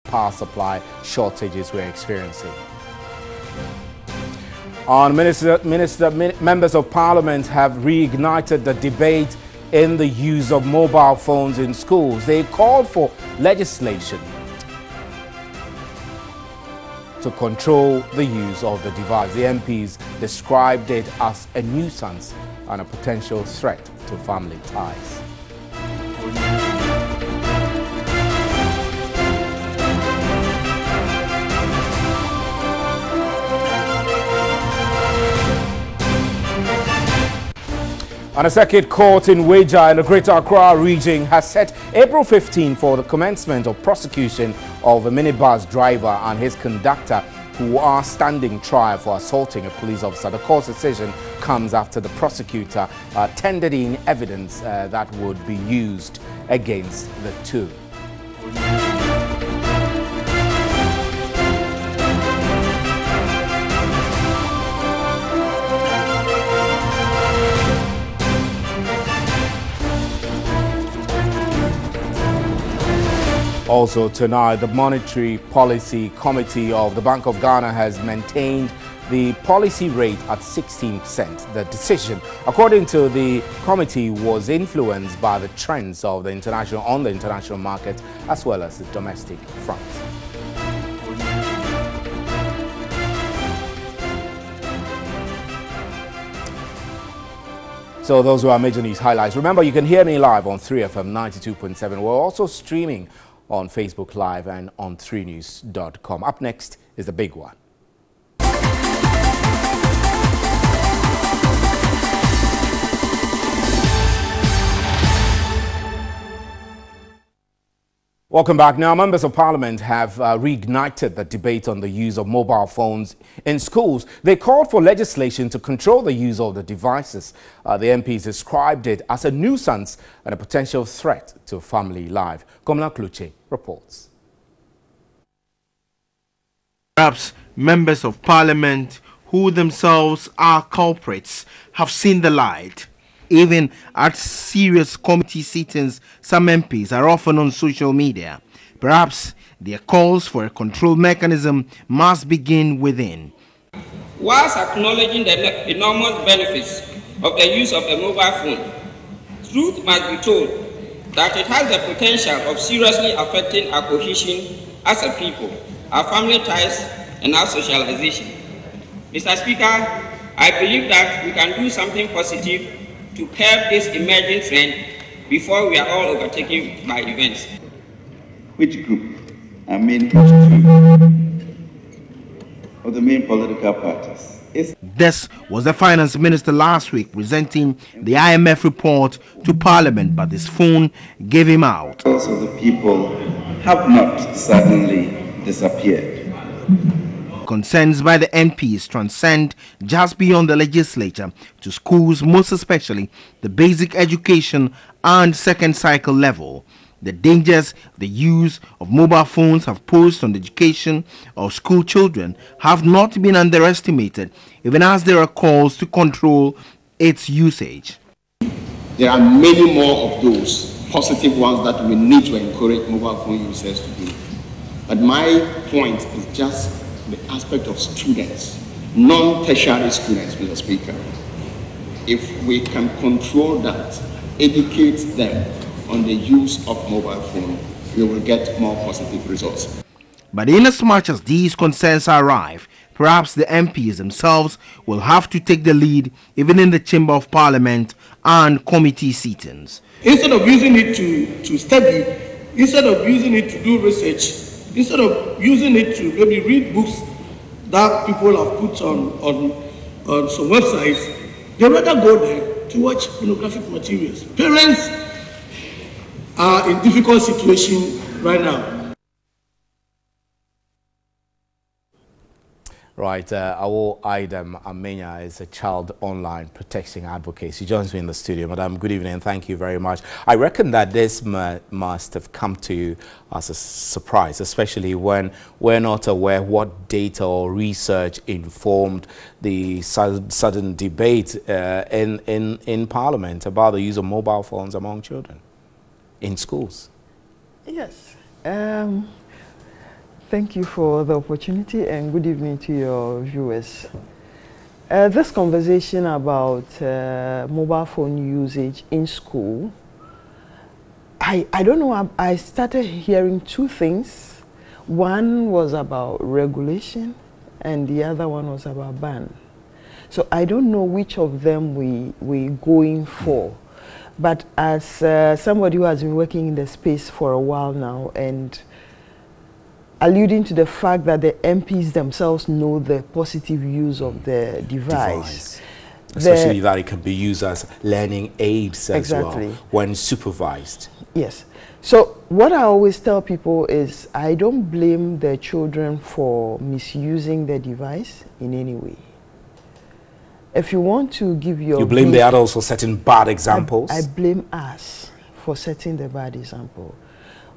power supply shortages we're experiencing. Members of Parliament have reignited the debate in the use of mobile phones in schools. They called for legislation to control the use of the device. The MPs described it as a nuisance and a potential threat to family ties. And a circuit court in Weja in the Greater Accra region has set April 15 for the commencement of prosecution of a minibus driver and his conductor who are standing trial for assaulting a police officer. The court's decision comes after the prosecutor tendered in evidence that would be used against the two. Also tonight, the Monetary Policy Committee of the Bank of Ghana has maintained the policy rate at 16%. The decision, according to the committee, was influenced by the trends of the international market as well as the domestic front. So those were our major news highlights. Remember, you can hear me live on 3FM 92.7. We're also streaming on Facebook Live and on 3news.com. Up next is the big one. Welcome back. Now, members of Parliament have reignited the debate on the use of mobile phones in schools. They called for legislation to control the use of the devices. The MPs described it as a nuisance and a potential threat to family life. Komla Kluche reports. Perhaps members of Parliament, who themselves are culprits, have seen the light. Even at serious committee sittings, some MPs are often on social media. Perhaps their calls for a control mechanism must begin within. Whilst acknowledging the enormous benefits of the use of the mobile phone, truth must be told that it has the potential of seriously affecting our cohesion as a people, our family ties, and our socialization. Mr. Speaker, I believe that we can do something positive to curb this emerging trend before we are all overtaken by events. Which group? I mean, which two of the main political parties? This was the Finance Minister last week presenting the IMF report to Parliament, but his phone gave him out. Also, the people have not suddenly disappeared. Concerns by the MPs transcend just beyond the legislature to schools, most especially the basic education and second cycle level. The dangers the use of mobile phones have posed on the education of school children have not been underestimated, even as there are calls to control its usage. There are many more of those positive ones that we need to encourage mobile phone users to do. But my point is just the aspect of students, non-tertiary students, Mr. Speaker. If we can control that, educate them on the use of mobile phone, we will get more positive results. But inasmuch as these concerns are rife, perhaps the MPs themselves will have to take the lead even in the Chamber of Parliament and committee sittings. Instead of using it to study, instead of using it to do research, instead of using it to maybe read books that people have put on some websites, they rather go there to watch pornographic materials. Parents are in difficult situation right now. Right, Awo Aidem Amenya is a child online protection advocate. She joins me in the studio. Madam, good evening and thank you very much. I reckon that this must have come to you as a surprise, especially when we're not aware what data or research informed the sudden debate in Parliament about the use of mobile phones among children in schools. Yes. Thank you for the opportunity and good evening to your viewers. This conversation about mobile phone usage in school, I don't know, I started hearing two things. One was about regulation and the other one was about ban. So I don't know which of them we're going for. But as somebody who has been working in the space for a while now and alluding to the fact that the MPs themselves know the positive use of the device. Especially that it can be used as learning aids as exactly. well when supervised. Yes. So what I always tell people is I don't blame the children for misusing the device in any way. If you want to give your... You blame the adults for setting bad examples? I blame us for setting the bad example.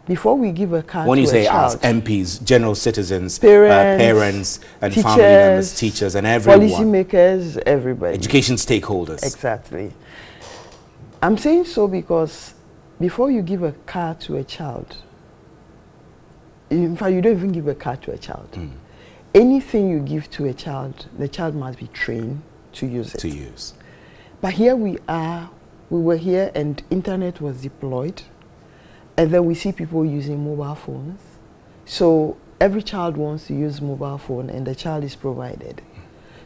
Before we give a card when to you say a child, us, MPs, general citizens, parents and teachers, family members, teachers, and everyone. Policymakers, everybody. Education stakeholders. Exactly. I'm saying so because before you give a car to a child, in fact, you don't even give a car to a child. Anything you give to a child, the child must be trained to use it. To use. But here we are, we were here and internet was deployed. And then we see people using mobile phones. So every child wants to use mobile phone and the child is provided.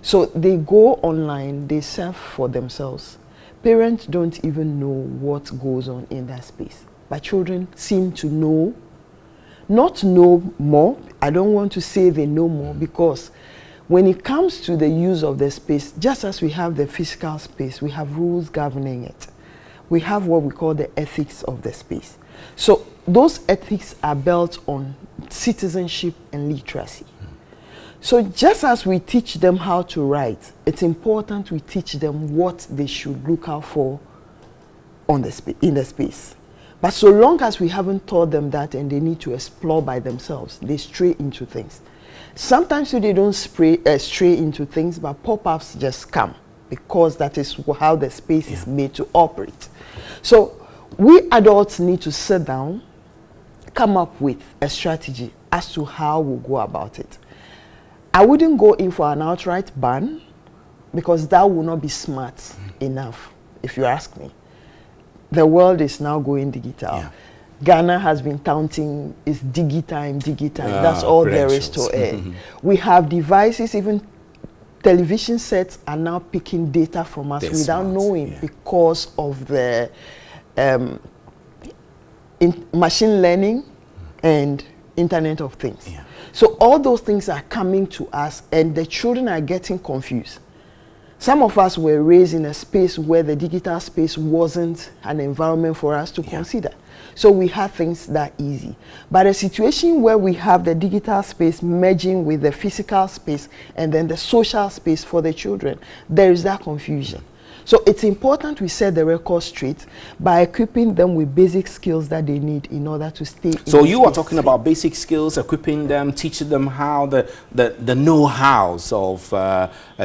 So they go online, they surf for themselves. Parents don't even know what goes on in that space. But children seem to know, not know more. I don't want to say they know more because when it comes to the use of the space, just as we have the physical space, we have rules governing it. We have what we call the ethics of the space. So those ethics are built on citizenship and literacy. So just as we teach them how to write, it's important we teach them what they should look out for on the in the space. But so long as we haven't taught them that and they need to explore by themselves, they stray into things. Sometimes they don't stray into things, but pop-ups just come because that is how the space is made to operate. So we adults need to sit down, come up with a strategy as to how we'll go about it. I wouldn't go in for an outright ban because that will not be smart enough, if you ask me. The world is now going digital. Ghana has been counting its digitime. That's all there is to it. We have devices, even television sets are now picking data from us without knowing because of the machine learning and Internet of Things. So all those things are coming to us and the children are getting confused. Some of us were raised in a space where the digital space wasn't an environment for us to consider. So we had things that easy. But a situation where we have the digital space merging with the physical space and then the social space for the children, there is that confusion. So it's important we set the record straight by equipping them with basic skills that they need in order to stay in So you are talking about basic skills, equipping them, teaching them how the know-hows of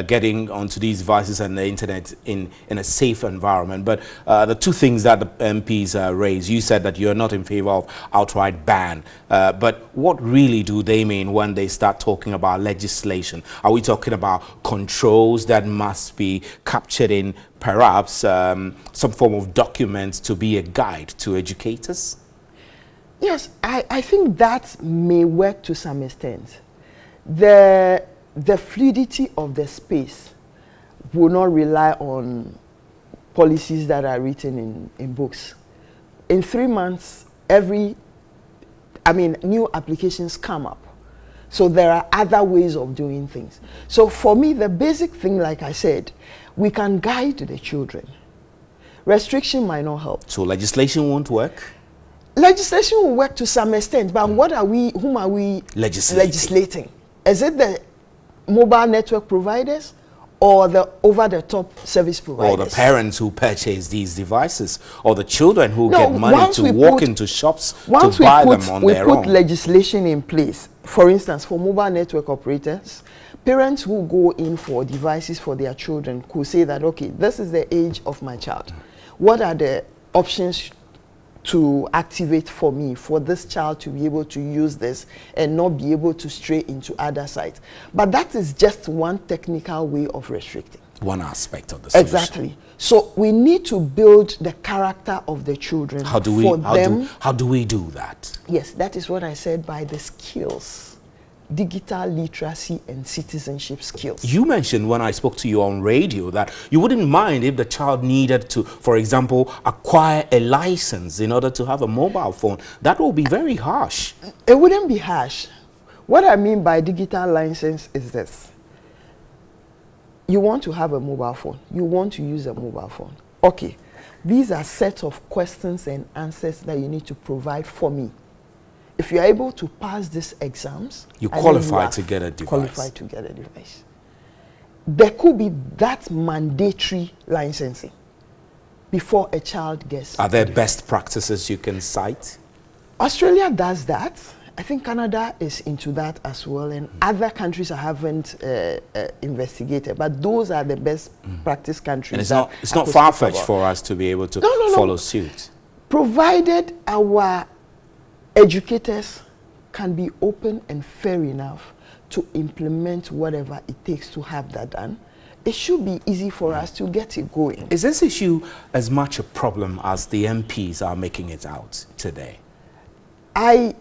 getting onto these devices and the internet in a safe environment. But the two things that the MPs raised, you said that you're not in favor of outright ban. But what really do they mean when they start talking about legislation? Are we talking about controls that must be captured in perhaps some form of documents to be a guide to educators? Yes, I think that may work to some extent. The fluidity of the space will not rely on policies that are written in books. In 3 months, new applications come up. So there are other ways of doing things. So for me, the basic thing, like I said, we can guide the children. Restriction might not help. So legislation won't work? Legislation will work to some extent, but whom are we legislating? Is it the mobile network providers or the over-the-top service providers? Or the parents who purchase these devices, or the children who get money to walk into shops to buy them on their own. Once we put legislation in place, for instance, for mobile network operators, parents who go in for devices for their children could say that, okay, this is the age of my child. What are the options to activate for me, for this child to be able to use this and not be able to stray into other sites. But that is just one technical way of restricting. One aspect of the solution. Exactly. So we need to build the character of the children. How do we do that? Yes, that is what I said, by the skills. Digital literacy and citizenship skills. You mentioned when I spoke to you on radio that you wouldn't mind if the child needed to, for example, acquire a license in order to have a mobile phone. That will be very harsh. It wouldn't be harsh. What I mean by digital license is this. You want to have a mobile phone. You want to use a mobile phone. Okay. These are sets of questions and answers that you need to provide for me. If you are able to pass these exams, you qualify to get a device. Qualified to get a device. There could be that mandatory licensing before a child gets. Are there best practices you can cite? Australia does that. I think Canada is into that as well, and other countries I haven't investigated, but those are the best practice countries. And it's not far-fetched for us to be able to follow suit. Provided our educators can be open and fair enough to implement whatever it takes to have that done, it should be easy for us to get it going. Is this issue as much a problem as the MPs are making it out today? I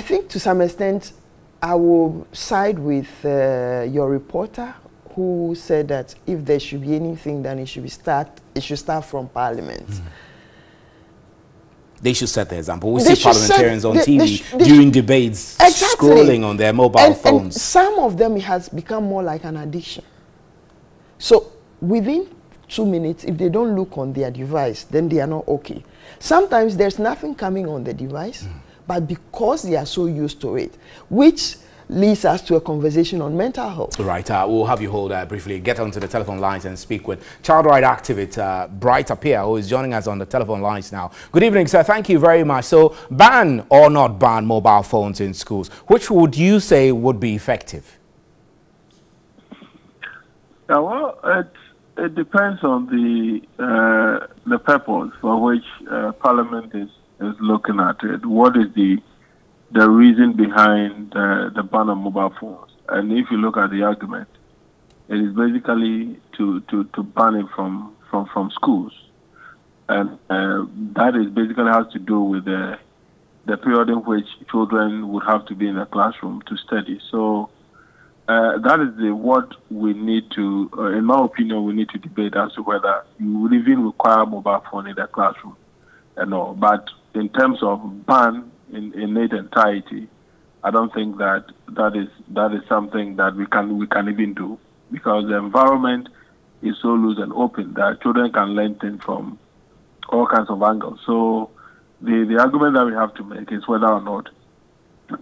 think to some extent I will side with your reporter who said that if there should be anything, then it should start from Parliament. They should set the example. We see parliamentarians on TV during debates scrolling on their mobile phones. And some of them, it has become more like an addiction. So within 2 minutes, if they don't look on their device, then they are not okay. Sometimes there's nothing coming on the device, but because they are so used to it, which leads us to a conversation on mental health. Right, we'll have you hold briefly, get onto the telephone lines and speak with child right activist Bright Appear, who is joining us on the telephone lines now. Good evening, sir. Thank you very much. So, ban or not ban mobile phones in schools, which would you say would be effective? Yeah, well, it depends on the purpose for which Parliament is looking at it. What is the reason behind the ban on mobile phones? And if you look at the argument, it is basically to ban it from schools, and that is basically has to do with the period in which children would have to be in the classroom to study. So that is what we need to, in my opinion, we need to debate as to whether you would even require mobile phone in the classroom and all. But in terms of ban in its entirety, I don't think that is something that we can even do, because the environment is so loose and open that children can learn things from all kinds of angles. So the argument that we have to make is whether or not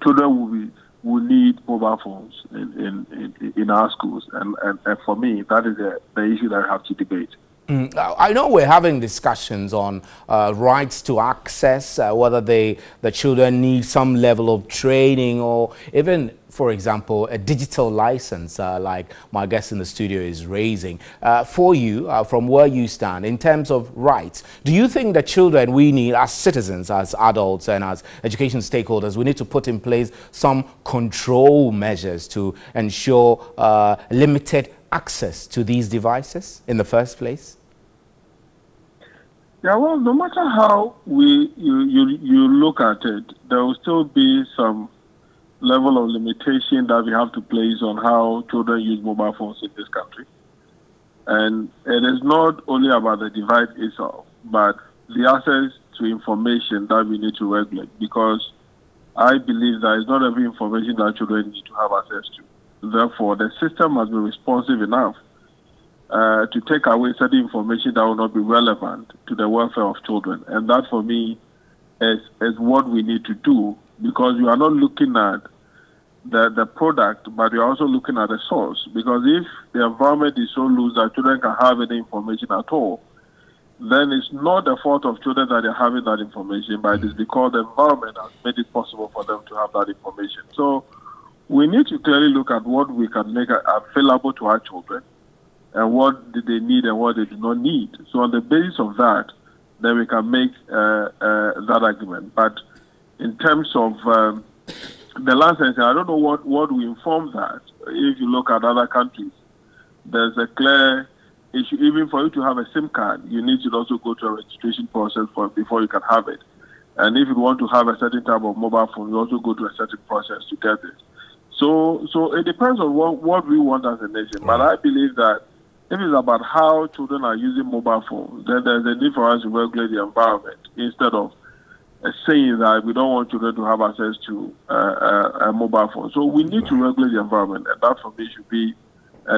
children will need mobile phones in our schools, and for me that is the issue that we have to debate. I know we're having discussions on rights to access, whether the children need some level of training or even, for example, a digital license like my guest in the studio is raising. For you, from where you stand, in terms of rights, do you think that children we need as citizens, as adults and as education stakeholders, we need to put in place some control measures to ensure limited access to these devices in the first place? Yeah, well, no matter how you look at it, there will still be some level of limitation that we have to place on how children use mobile phones in this country. And it is not only about the device itself, but the access to information that we need to regulate, because I believe that it's not every information that children need to have access to. Therefore, the system must be responsive enough to take away certain information that will not be relevant to the welfare of children. And that, for me, is what we need to do, because you are not looking at the product, but you're also looking at the source. Because if the environment is so loose that children can have any information at all, then it's not the fault of children that they're having that information, but it is because the environment has made it possible for them to have that information. So we need to clearly look at what we can make available to our children, and what do they need and what they do not need. So on the basis of that, then we can make that argument. But in terms of the licensing, I don't know what will inform that. If you look at other countries, there's a clear issue. Even for you to have a SIM card, you need to also go to a registration process before you can have it. And if you want to have a certain type of mobile phone, you also go to a certain process to get it. So it depends on what we want as a nation. But I believe that if it's about how children are using mobile phones, then there's a need for us to regulate the environment instead of saying that we don't want children to have access to a mobile phone. So we need to regulate the environment, and that for me should be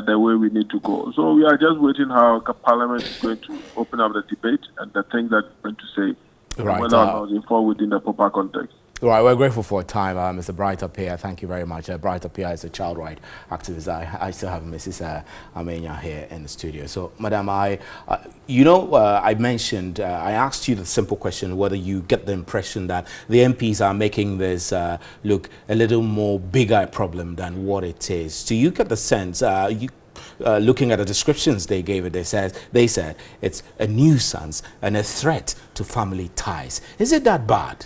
the way we need to go. So we are just waiting how Parliament is going to open up the debate and the things that they're going to say, whether or not they fall within the proper context. Right, we're grateful for your time, Mr. Bright Appiah. Thank you very much. Bright Appiah is a child right activist. I still have Mrs. Amenya here in the studio. So, Madam, I mentioned, I asked you the simple question whether you get the impression that the MPs are making this look a little more bigger problem than what it is. Do you get the sense, looking at the descriptions they gave it, they said it's a nuisance and a threat to family ties. Is it that bad?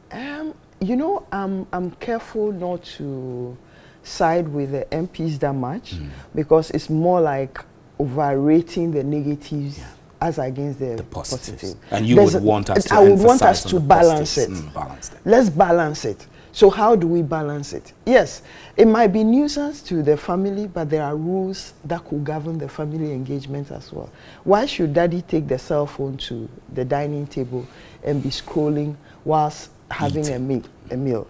I'm careful not to side with the MPs that much because it's more like overrating the negatives as against the positives. And you would want us to I would want us to balance it. Let's balance it. So how do we balance it? Yes, it might be nuisance to the family, but there are rules that could govern the family engagement as well. Why should daddy take the cell phone to the dining table and be scrolling whilst having a meal?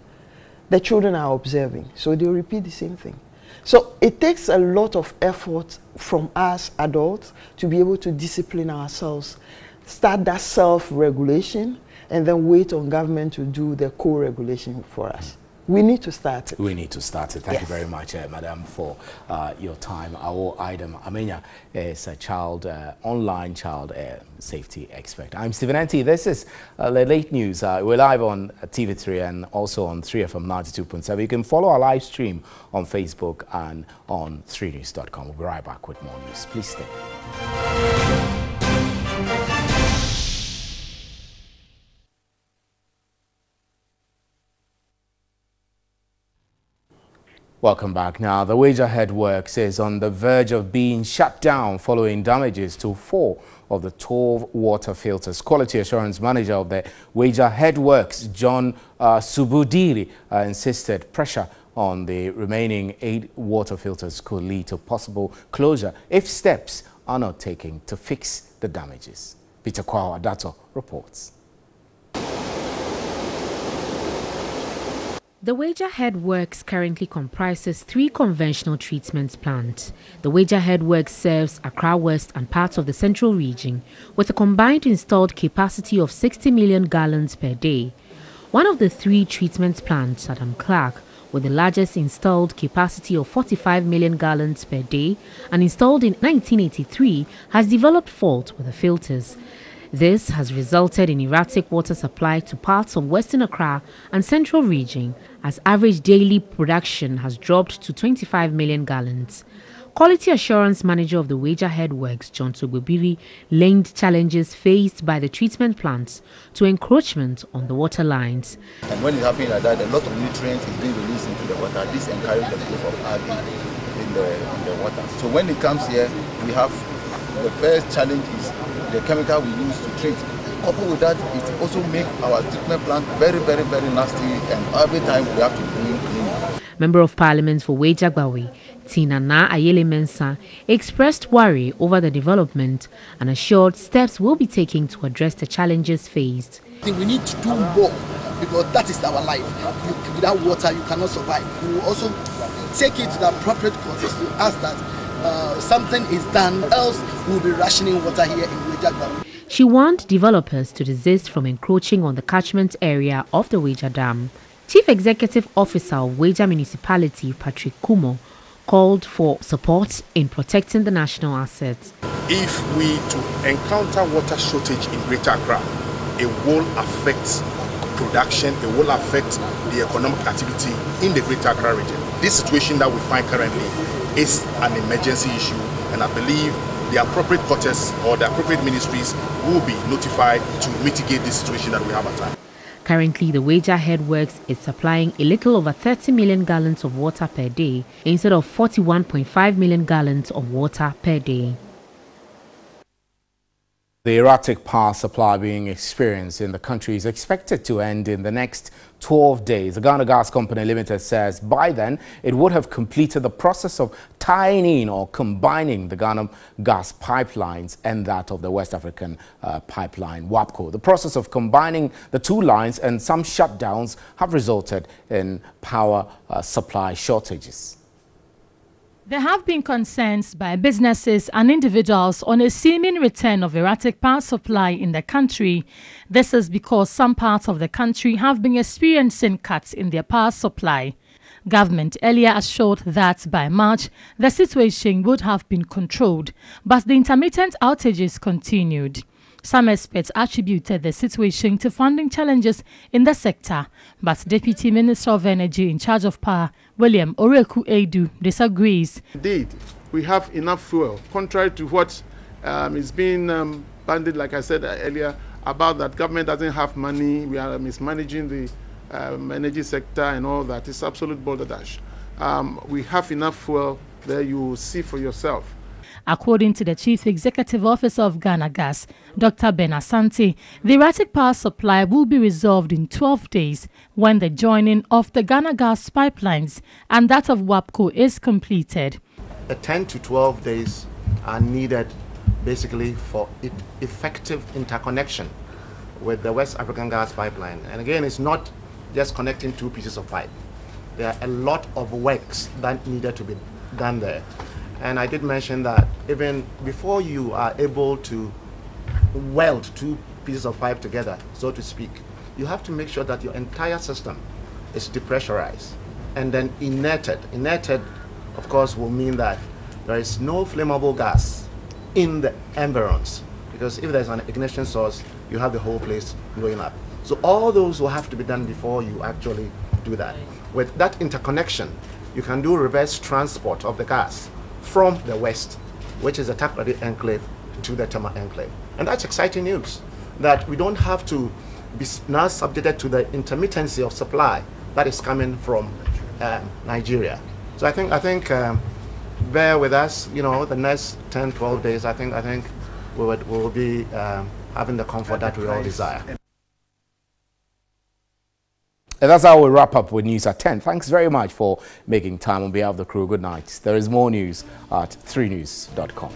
The children are observing, so they'll repeat the same thing. So it takes a lot of effort from us adults to be able to discipline ourselves, start that self-regulation, and then wait on government to do the co-regulation for us. We need to start it. We need to start it. Thank you very much, Madam, for your time. Our item, Amenya, is a online child safety expert. I'm Stephen Enti. This is the Late News. We're live on TV3 and also on 3FM 92.7. You can follow our live stream on Facebook and on 3news.com. We'll be right back with more news. Please stay. Welcome back. Now, the Wagerhead Works is on the verge of being shut down following damages to 4 of the 12 water filters. Quality Assurance Manager of the Wagerhead Works, John Subudiri, insisted pressure on the remaining 8 water filters could lead to possible closure if steps are not taken to fix the damages. Peter Kwao Adato reports. The Wagerhead Works currently comprises 3 conventional treatment plants. The Wagerhead Works serves Accra West and parts of the Central Region with a combined installed capacity of 60 million gallons per day. One of the 3 treatment plants, Adam Clark, with the largest installed capacity of 45 million gallons per day and installed in 1983, has developed fault with the filters. This has resulted in erratic water supply to parts of Western Accra and Central Region, as average daily production has dropped to 25 million gallons. Quality Assurance Manager of the Wagerhead Works, John Subudiri, linked challenges faced by the treatment plants to encroachment on the water lines. And when it happens like that, a lot of nutrients is being released into the water. This encourages the growth of algae in the water. So when it comes here, we have the first challenge is the chemical we use to treat. Coupled with that, it also makes our treatment plant very, very, very nasty, and every time we have to do cleaning. Member of Parliament for Wejagbawi, Tinana Ayele Mensah, expressed worry over the development and assured steps will be taken to address the challenges faced. I think we need to do more because that is our life. Without water, you cannot survive. We will also take it to the appropriate causes to ask that something is done, else we'll be rationing water here in Wejagbawi. She warned developers to desist from encroaching on the catchment area of the Weja Dam. Chief Executive Officer of Weja Municipality, Patrick Kumo, called for support in protecting the national assets. If we to encounter water shortage in Greater Accra, it will affect production, it will affect the economic activity in the Greater Accra region. This situation that we find currently is an emergency issue, and I believe the appropriate quarters or the appropriate ministries will be notified to mitigate the situation that we have at hand. Currently, the Wager Headworks is supplying a little over 30 million gallons of water per day instead of 41.5 million gallons of water per day. The erratic power supply being experienced in the country is expected to end in the next 12 days. The Ghana Gas Company Limited says by then it would have completed the process of tying in or combining the Ghana gas pipelines and that of the West African pipeline, WAPCO. The process of combining the two lines and some shutdowns have resulted in power supply shortages. There have been concerns by businesses and individuals on a seeming return of erratic power supply in the country. This is because some parts of the country have been experiencing cuts in their power supply. Government earlier assured that by March, the situation would have been controlled, but the intermittent outages continued. Some experts attributed the situation to funding challenges in the sector, but Deputy Minister of Energy in charge of power, William Oreku-Edu, disagrees. Indeed, we have enough fuel, contrary to what is being bandied, like I said earlier, about that government doesn't have money, we are mismanaging the energy sector and all that. It's absolute balderdash. We have enough fuel there, you will see for yourself. According to the Chief Executive Officer of Ghana Gas, Dr. Ben Asante, the erratic power supply will be resolved in 12 days when the joining of the Ghana Gas pipelines and that of WAPCO is completed. 10 to 12 days are needed basically for effective interconnection with the West African gas pipeline. And again, it's not just connecting two pieces of pipe. There are a lot of works that needed to be done there. And I did mention that even before you are able to weld two pieces of pipe together, so to speak, you have to make sure that your entire system is depressurized and then inerted. Inerted, of course, will mean that there is no flammable gas in the environs, because if there's an ignition source, you have the whole place blowing up. So all those will have to be done before you actually do that. With that interconnection, you can do reverse transport of the gas from the west, which is the Takoradi enclave, to the Tema enclave. And that's exciting news, that we don't have to be now subjected to the intermittency of supply that is coming from Nigeria. So I think bear with us, you know, the next 10, 12 days, I think we will be having the comfort that we all desire. And that's how we wrap up with News at 10. Thanks very much for making time on behalf of the crew. Good night. There is more news at 3news.com.